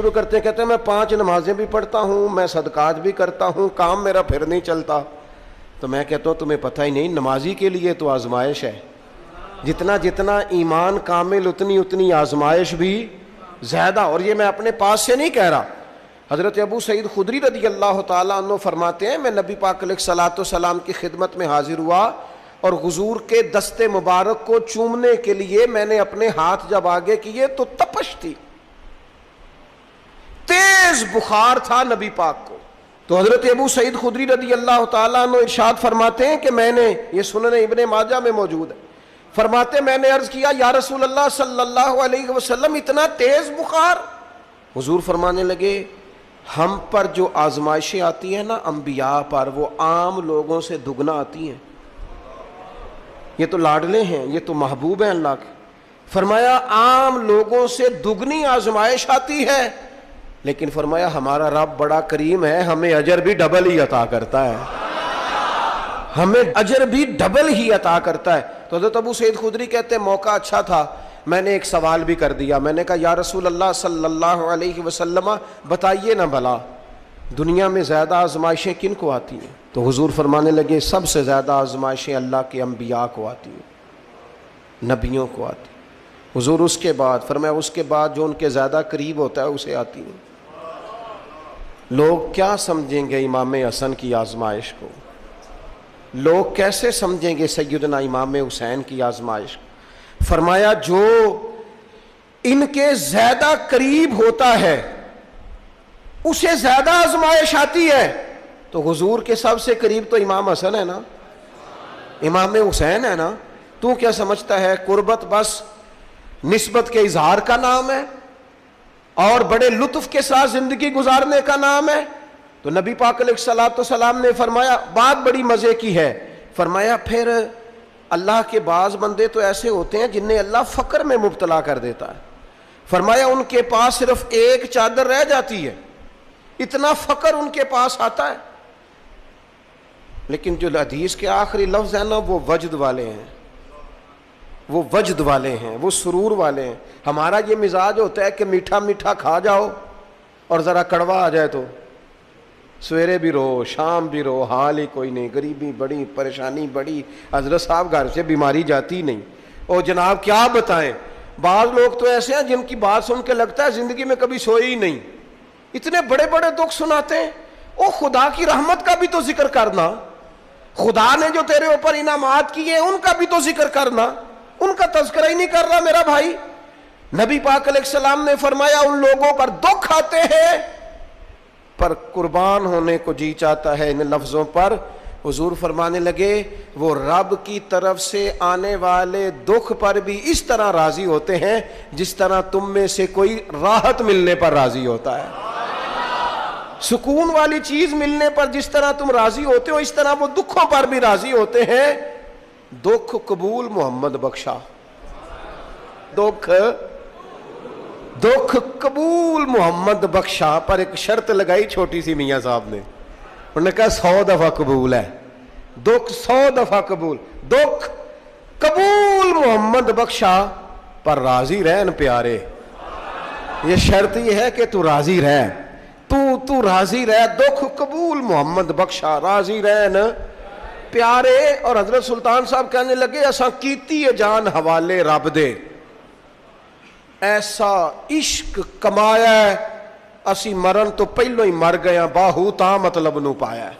شروع کرتے ہیں، کہتے ہیں میں 5 نمازیں بھی پڑھتا ہوں، میں صدقات بھی کرتا ہوں، کام میرا پھر نہیں چلتا. تو میں کہتا ہوں تمہیں پتہ ہی نہیں، نمازی کے لیے تو آزمائش ہے. جتنا جتنا ایمان کامل اتنی اتنی آزمائش بھی زیادہ. اور یہ میں اپنے پاس سے نہیں کہہ رہا. حضرت ابو سعید خدری رضی اللہ تعالیٰ عنہ فرماتے ہیں میں نبی پاک علیہ الصلوۃ والسلام کی خدمت میں حاضر ہوا اور حضور کے دست مبارک کو چومنے کے لیے میں نے اپنے ہاتھ جب آگے کیے تو تپش تھی، تیز بخار تھا نبی پاک کو. تو حضرت ابو سعید خدری رضی اللہ تعالیٰ عنہ ارشاد فرماتے ہیں کہ میں نے، یہ سنن ابن ماجہ میں موجود ہے، فرماتے میں نے عرض کیا یا رسول اللہ صلی اللہ علیہ وسلم اتنا تیز بخار؟ حضور فرمانے لگے ہم پر جو آزمائشیں آتی ہیں نا انبیاء پر، وہ عام لوگوں سے دگنا آتی ہیں. یہ تو لاڈلے ہیں، یہ تو محبوب ہیں اللہ کے. فرمایا عام لوگوں سے دگنی آزمائش آتی ہے، لیکن فرمایا ہمارا رب بڑا کریم ہے، ہمیں اجر بھی ڈبل ہی عطا کرتا ہے، ہمیں اجر بھی ڈبل ہی عطا کرتا ہے. تو حضرت ابو سعید خدری کہتے ہیں موقع اچھا تھا، میں نے ایک سوال بھی کر دیا. میں نے کہا یا رسول اللہ صلی اللہ علیہ وسلم بتائیے نا بھلا دنیا میں زیادہ آزمائشیں کن کو آتی ہیں؟ تو حضور فرمانے لگے سب سے زیادہ آزمائشیں اللہ کے انبیاء کو آتی ہیں، نبیوں کو آتی ہیں. حضور اس کے بعد فرمایا اس کے بعد جو ان کے زیادہ قریب ہوتا ہے اسے آتی ہیں. لوگ کیا سمجھیں گے امام حسن کی آزمائش کو؟ لوگ کیسے سمجھیں گے سیدنا امام حسین کی آزمائش کو؟ فرمایا جو ان کے زیادہ قریب ہوتا ہے اسے زیادہ آزمائش آتی ہے. تو حضور کے سب سے قریب تو امام حسن ہے نا، امام حسین ہے نا. تو کیا سمجھتا ہے قربت بس نسبت کے اظہار کا نام ہے اور بڑے لطف کے ساتھ زندگی گزارنے کا نام ہے؟ تو نبی پاک علیہ الصلوۃ والسلام نے فرمایا بات بڑی مزے کی ہے. فرمایا پھر اللہ کے بعض بندے تو ایسے ہوتے ہیں جنہیں اللہ فقر میں مبتلا کر دیتا ہے. فرمایا ان کے پاس صرف ایک چادر رہ جاتی ہے، اتنا فقر ان کے پاس آتا ہے. لیکن جو حدیث کے آخری لفظ ہیں نا وہ وجد والے ہیں، وہ وجد والے ہیں، وہ سرور والے ہیں. ہمارا یہ مزاج ہوتا ہے کہ میٹھا میٹھا کھا جاؤ اور ذرا کڑوا آ جائے تو سویرے بھی رو شام بھی رو، حال ہی کوئی نہیں، غریبی بڑی، پریشانی بڑی، حضرت صاحب گھر سے بیماری جاتی نہیں. اور جناب کیا بتائیں، بعض لوگ تو ایسے ہیں جن کی بات سن کے لگتا ہے زندگی میں کبھی سوئے ہی نہیں، اتنے بڑے بڑے دکھ سناتے ہیں. او خدا کی رحمت کا بھی تو ذکر کرنا، خدا نے جو تیرے اوپر انعامات کیے ان کا بھی تو ذکر کرنا، ان کا تذکرہ ہی نہیں کر رہا میرا بھائی. نبی پاک علیہ السلام نے فرمایا ان لوگوں پر دکھ آتے ہیں پر قربان ہونے کو جی چاہتا ہے ان لفظوں پر. حضور فرمانے لگے وہ رب کی طرف سے آنے والے دکھ پر بھی اس طرح راضی ہوتے ہیں جس طرح تم میں سے کوئی راحت ملنے پر راضی ہوتا ہے. سکون والی چیز ملنے پر جس طرح تم راضی ہوتے ہو اس طرح وہ دکھوں پر بھی راضی ہوتے ہیں. دکھ قبول محمد بخشا، دکھ قبول محمد بخشا. پر ایک شرط لگائی چھوٹی سی میاں صاحب نے، انہوں نے کہا 100 دفعہ قبول ہے، دکھ 100 دفعہ قبول. دکھ قبول محمد بخشا پر راضی رہن پیارے. یہ شرط یہ ہے کہ تو راضی رہ، تو راضی رہ. دکھ قبول محمد بخشا، راضی رہن پیارے. اور حضرت سلطان صاحب کہنے لگے اساں کیتی ہے جان حوالے رب دے، ایسا عشق کمایا ہے اسی مرن تو پہلو ہی مر گیا، باہو تا مطلب نو پایا ہے.